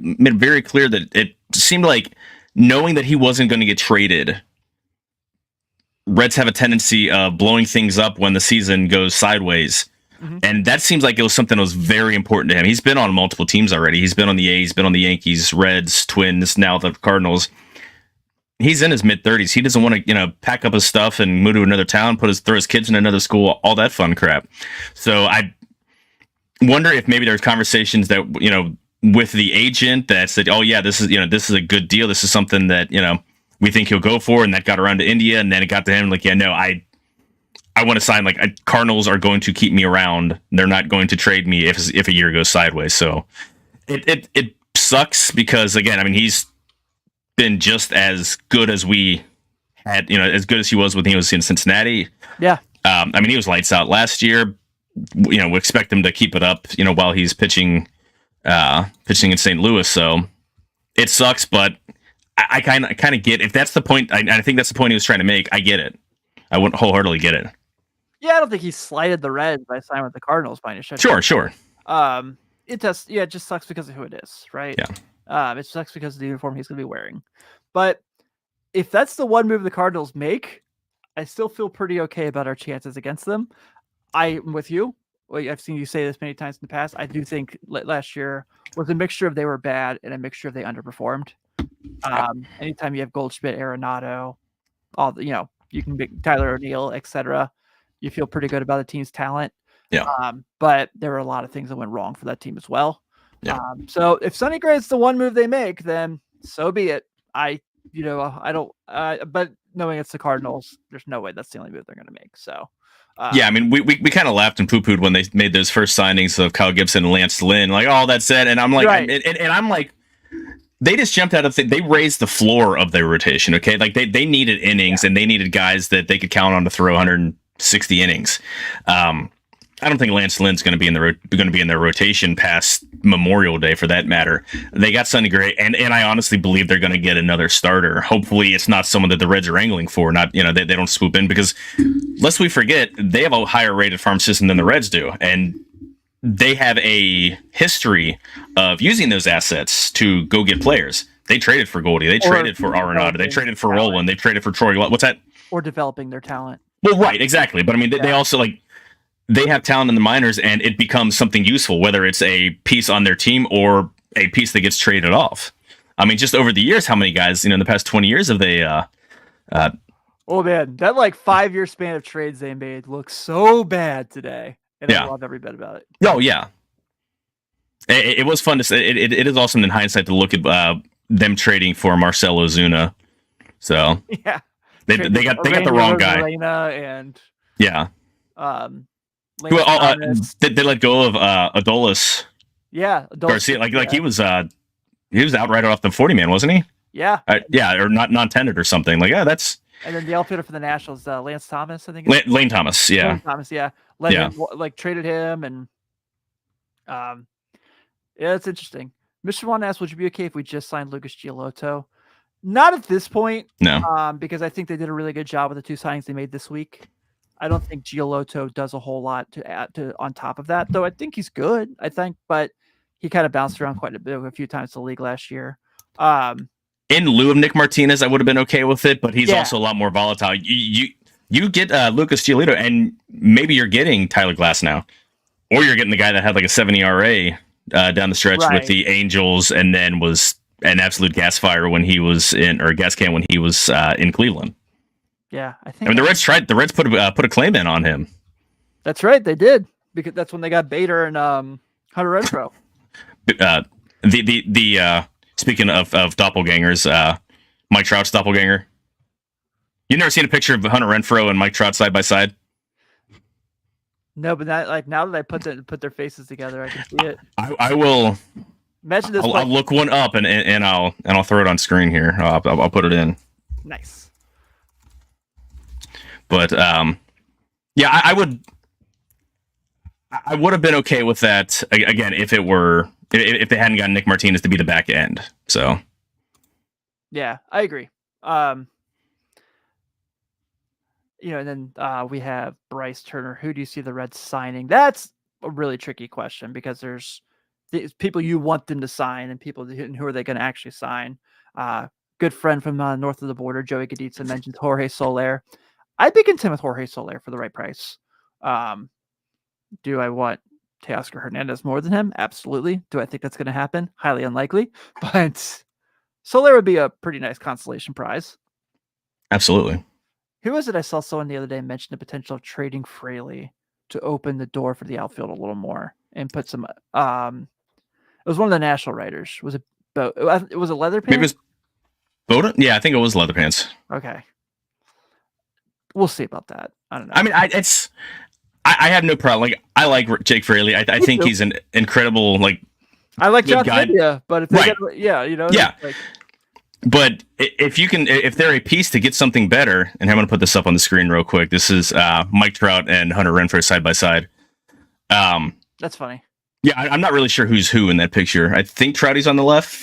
clear that it seemed like knowing that he wasn't going to get traded. Reds have a tendency of blowing things up when the season goes sideways. Mm-hmm. And that seems like it was something that was very important to him. He's been on multiple teams already. He's been on the A's, been on the Yankees, Reds, Twins, now the Cardinals. He's in his mid-30s. He doesn't want to, pack up his stuff and move to another town, throw his kids in another school, all that fun crap. So I wonder if maybe there's conversations that, with the agent that said, oh yeah, this is a good deal. This is something that, we think he'll go for. And that got around to India. And then it got to him I want to sign, Cardinals are going to keep me around. They're not going to trade me if a year goes sideways. So it sucks because, again, he's been just as good as we had, as good as he was when he was in Cincinnati. Yeah. I mean, he was lights out last year. We expect him to keep it up, while he's pitching in St. Louis. So it sucks, but I kind of get, if that's the point. I think that's the point he was trying to make. I get it. I would wholeheartedly get it. Yeah, I don't think he slighted the Reds by signing with the Cardinals by any stretch. Sure. It just sucks because of who it is, right? Yeah. It sucks because of the uniform he's going to be wearing. But if that's the one move the Cardinals make, I still feel pretty okay about our chances against them. I'm with you. I've seen you say this many times in the past. I do think last year was a mixture of they were bad and a mixture of they underperformed. Anytime you have Goldschmidt, Arenado, all the, you can make Tyler O'Neill, etc. You feel pretty good about the team's talent. Yeah. But there were a lot of things that went wrong for that team as well. Yeah. So if Sonny Gray's the one move they make, then so be it. I don't. But knowing it's the Cardinals, there's no way that's the only move they're going to make. So. Yeah, I mean, we kind of laughed and poo-pooed when they made those first signings of Kyle Gibson and Lance Lynn, like, oh, that's it. And I'm like, right. and I'm like, they just jumped out of they raised the floor of their rotation. Okay, like they needed innings and they needed guys that they could count on to throw 160 innings. I don't think Lance Lynn's going to be in their rotation past Memorial Day, for that matter. They got Sonny Gray, and I honestly believe they're going to get another starter. Hopefully, it's not someone that the Reds are angling for. Not they don't swoop in, because lest we forget, they have a higher rated farm system than the Reds do, and they have a history of using those assets to go get players. They traded for Goldie, they traded for Arenado, they traded for Roland, they traded for Troy. What's that? Or developing their talent. Well, right, exactly. But I mean, they also they have talent in the minors, and it becomes something useful, whether it's a piece on their team or a piece that gets traded off. I mean, just over the years, how many guys, in the past 20 years have they... oh, man, that 5-year span of trades they made looks so bad today. And I love every bit about it. Oh, yeah. It was fun to say. It is awesome in hindsight to look at them trading for Marcell Ozuna. So yeah, they got the wrong guy. And they let go of Adolis. Yeah, Garcia. He was out right off the 40-man, wasn't he? Yeah. Or not non-tendered or something. That's. And then the outfielder for the Nationals, Lance Thomas, I think. Lane Thomas. Yeah. Lane Thomas. Yeah. Traded him, and it's interesting. Mr. Juan asked, would you be okay if we just signed Lucas Giolito? Not at this point. No. Because I think they did a really good job with the 2 signings they made this week. I don't think Giolito does a whole lot to add to on top of that, though. I think he's good. But he kind of bounced around quite a few times in the league last year. In lieu of Nick Martinez, I would have been okay with it, but he's also a lot more volatile. You get Lucas Giolito, and maybe you're getting Tyler Glass now, or you're getting the guy that had a 7 ERA down the stretch with the Angels, and then was an absolute gas fire when he was gas can when he was in Cleveland. Yeah, I mean, the Reds put a claim in on him. That's right, they did, because that's when they got Bader and Hunter Renfroe. Speaking of doppelgangers, Mike Trout's doppelganger. You never seen a picture of Hunter Renfroe and Mike Trout side by side? No, but now that I put their faces together, I can see it. I will. Imagine this. I'll look one up and I'll throw it on screen here. I'll put it in. Nice. But I would have been okay with that again if they hadn't gotten Nick Martinez to be the back end. So yeah, I agree. And then we have Bryce Turner. Who do you see the Reds signing? That's a really tricky question, because there's people you want them to sign and people who are they going to actually sign. Good friend from north of the border, Joey Gaditza, mentioned Jorge Soler. I'd be content with Jorge Soler for the right price. Do I want Teoscar Hernandez more than him? Absolutely. Do I think that's going to happen? Highly unlikely. But Soler would be a pretty nice consolation prize. Absolutely. Who was it? I saw someone the other day mention the potential of trading Fraley to open the door for the outfield a little more and put some. It was one of the national writers. Was it? Was it Leatherpants? Maybe it was Bowden? Yeah, I think it was Leatherpants. Okay. We'll see about that. I don't know. I mean, I have no problem. I like Jake Fraley. I think he's an incredible I like John guy. Cynthia, but if they get, But if they're a piece to get something better, and I'm going to put this up on the screen real quick. This is Mike Trout and Hunter Renfroe side by side. That's funny. Yeah, I'm not really sure who's who in that picture. I think Trouty's on the left.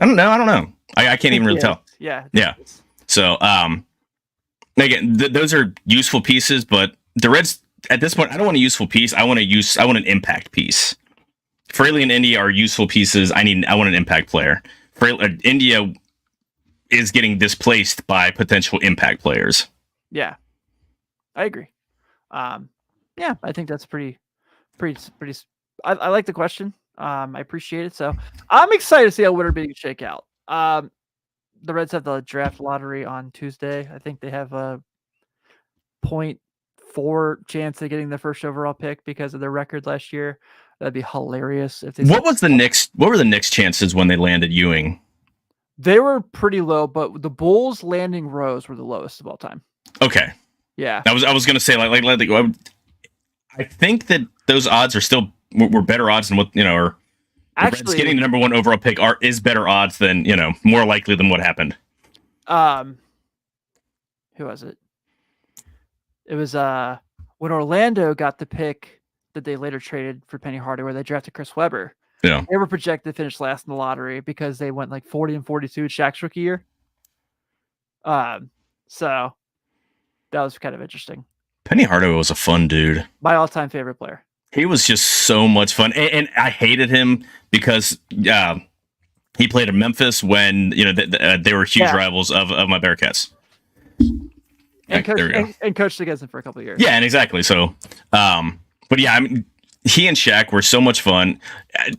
I don't know. I can't even really tell. Yeah. So, again, those are useful pieces, but the Reds at this point, I don't want a useful piece. I want an impact piece. Fraley and India are useful pieces. I want an impact player. India is getting displaced by potential impact players. Yeah, I agree. Yeah, I think that's pretty. I like the question. I appreciate it. So I'm excited to see how winter meetings shake out. The Reds have the draft lottery on Tuesday. I think they have a 0.4 chance of getting the first overall pick because of their record last year. That'd be hilarious if they. What were the Knicks' chances when they landed Ewing? They were pretty low, but the Bulls landing Rose were the lowest of all time. Okay. Yeah. I was gonna say I think that those odds are still were better odds than what or actually Reds getting the number 1 overall pick is better odds than more likely than what happened. Who was it? It was when Orlando got the pick that they later traded for Penny Hardaway. They drafted Chris Webber. Yeah, they were projected to finish last in the lottery because they went like 40 and 42 at Shaq's rookie year. So that was kind of interesting. Penny Hardaway was a fun dude. My all-time favorite player. He was just so much fun, and I hated him because he played in Memphis when they were huge rivals of my Bearcats. And coached against him for a couple of years. Yeah, and exactly. So, but yeah, I mean, he and Shaq were so much fun.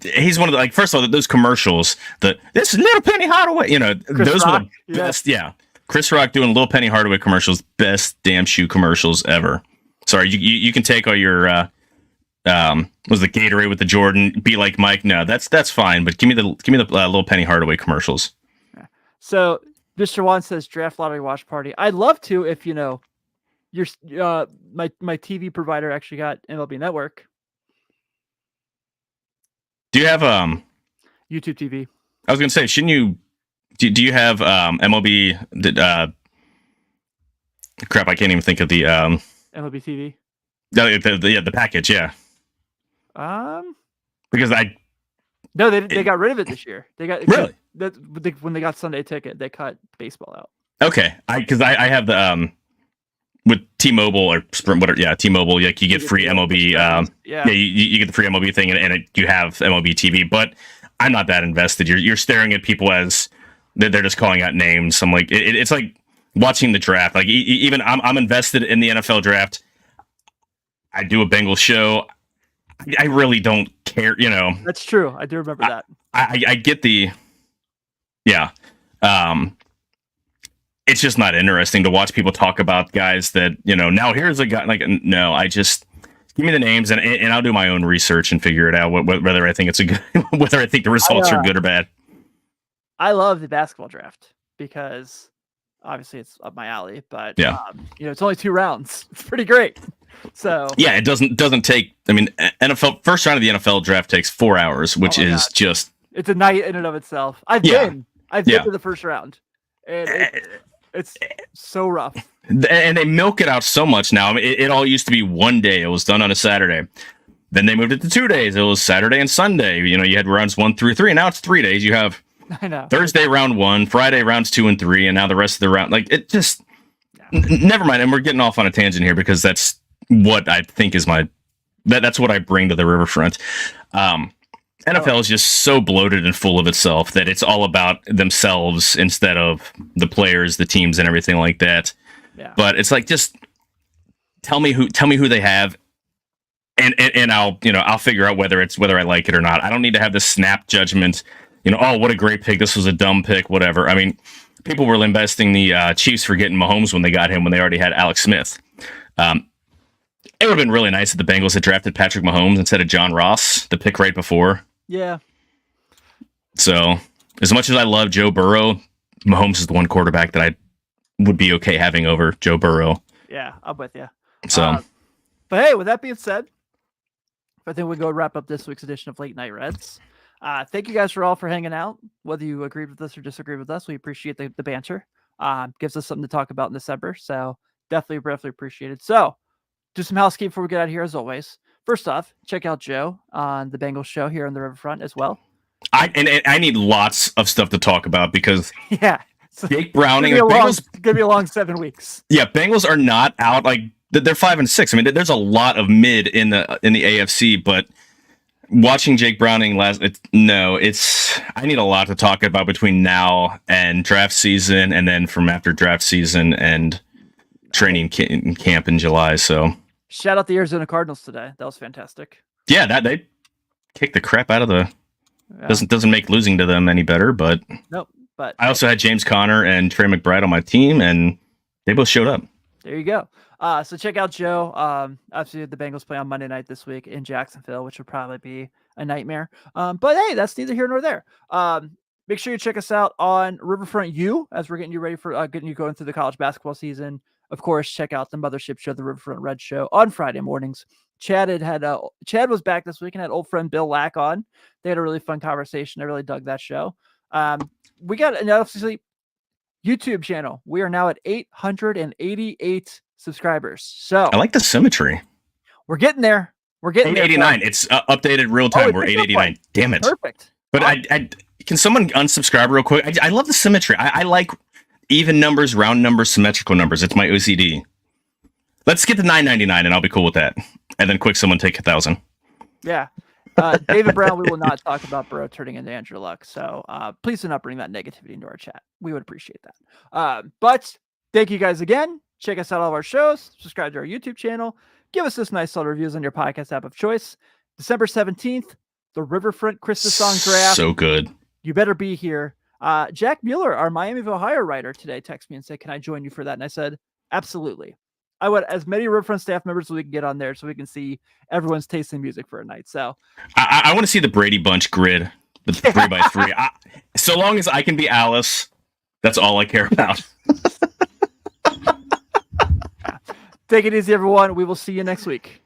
He's one of the first of all, those commercials, this little Penny Hardaway, those were the best. Yeah. Chris Rock doing Little Penny Hardaway commercials, best damn shoe commercials ever. Sorry, you can take all your was the Gatorade with the Jordan, be like Mike. No, that's fine, but give me the Little Penny Hardaway commercials. So Mr. Juan says draft lottery watch party. I'd love to if your my TV provider actually got MLB Network. Do you have YouTube TV? I was gonna say, shouldn't you? Do you have MLB? Crap, I can't even think of the MLB TV. The package, yeah. Because they got rid of it this year. They got really when they got Sunday Ticket, they cut baseball out. Okay, because I have the with T-Mobile or Sprint, whatever. Yeah, T-Mobile. Like you get free MLB. You get the free MLB thing, and you have MLB TV. But I'm not that invested. You're staring at people as they're just calling out names. I'm like, it's like watching the draft. Like even I'm invested in the NFL draft. I do a Bengals show. I really don't care, That's true. I do remember that. I get the, yeah. It's just not interesting to watch people talk about guys that, now here's a guy, no, give me the names and I'll do my own research and figure it out whether I think it's a good, whether I think the results are good or bad. I love the basketball draft because obviously it's up my alley, but it's only 2 rounds. It's pretty great. So yeah, it doesn't take. I mean, NFL first round of the NFL draft takes 4 hours, which is just it's a night in and of itself. I've been to the first round, and it's so rough. And they milk it out so much now. I mean, it all used to be 1 day. It was done on a Saturday. Then they moved it to 2 days. It was Saturday and Sunday. You had rounds 1 through 3, and now it's 3 days. You have Thursday round 1, Friday rounds 2 and 3, and now the rest of the round. It just never mind. And we're getting off on a tangent here because that's what I think is that's what I bring to the riverfront. NFL is just so bloated and full of itself that it's all about themselves instead of the players, the teams, and everything like that. Yeah. But it's like, just tell me who they have, and I'll figure out whether I like it or not. I don't need to have this snap judgment. Oh, what a great pick! This was a dumb pick. Whatever. I mean, people were lambasting the Chiefs for getting Mahomes when they got him when they already had Alex Smith. It would have been really nice if the Bengals had drafted Patrick Mahomes instead of John Ross, the pick right before. Yeah. So, as much as I love Joe Burrow, Mahomes is the one quarterback that I would be okay having over Joe Burrow. Yeah, I'm with you. So, but hey, with that being said, I think we go wrap up this week's edition of Late Night Reds. Thank you guys for hanging out. Whether you agreed with us or disagreed with us, we appreciate the banter. Gives us something to talk about in December. So definitely appreciate it. So do some housekeeping before we get out of here, as always. First off, check out Joe on the Bengals Show here on the Riverfront as well. I need lots of stuff to talk about because yeah, Jake Browning, it's gonna be a long 7 weeks. Yeah, Bengals are not out. Like they're 5-6. I mean, there's a lot of mid in the AFC, but watching Jake Browning I need a lot to talk about between now and draft season, and then from after draft season and training camp in July. So shout out the Arizona Cardinals today. That was fantastic. Yeah, that they kicked the crap out of the. Yeah. Doesn't make losing to them any better, but nope. But I also had James Conner and Trey McBride on my team, and they both showed up. There you go. So check out Joe. Obviously, the Bengals play on Monday night this week in Jacksonville, which would probably be a nightmare. But hey, that's neither here nor there. Make sure you check us out on Riverfront U as we're getting you ready for getting you going through the college basketball season. Of course, check out the Mothership Show, the Riverfront Red Show, on Friday mornings. Chad was back this week and had old friend Bill Lack on. They had a really fun conversation. I really dug that show. We got an obviously YouTube channel. We are now at 888 subscribers. So I like the symmetry. We're getting there. We're getting 889. It's updated real time. We're 889. Damn it. Perfect. But I can someone unsubscribe real quick? I love the symmetry. I like even numbers, round numbers, symmetrical numbers. It's my OCD. Let's get to 999 and I'll be cool with that. And then quick, someone take 1,000. Yeah. David Brown, we will not talk about Burrow turning into Andrew Luck. So please do not bring that negativity into our chat. We would appreciate that. But thank you guys again. Check us out all of our shows. Subscribe to our YouTube channel. Give us this nice solid reviews on your podcast app of choice. December 17th, the Riverfront Christmas song draft. So good. You better be here. Jack Mueller, our Miami of Ohio writer today, texted me and said, "Can I join you for that?" And I said, absolutely. I would as many Riverfront staff members as we can get on there so we can see everyone's taste in music for a night. So I want to see the Brady Bunch grid, the 3x3. So long as I can be Alice, that's all I care about. Take it easy, everyone. We will see you next week.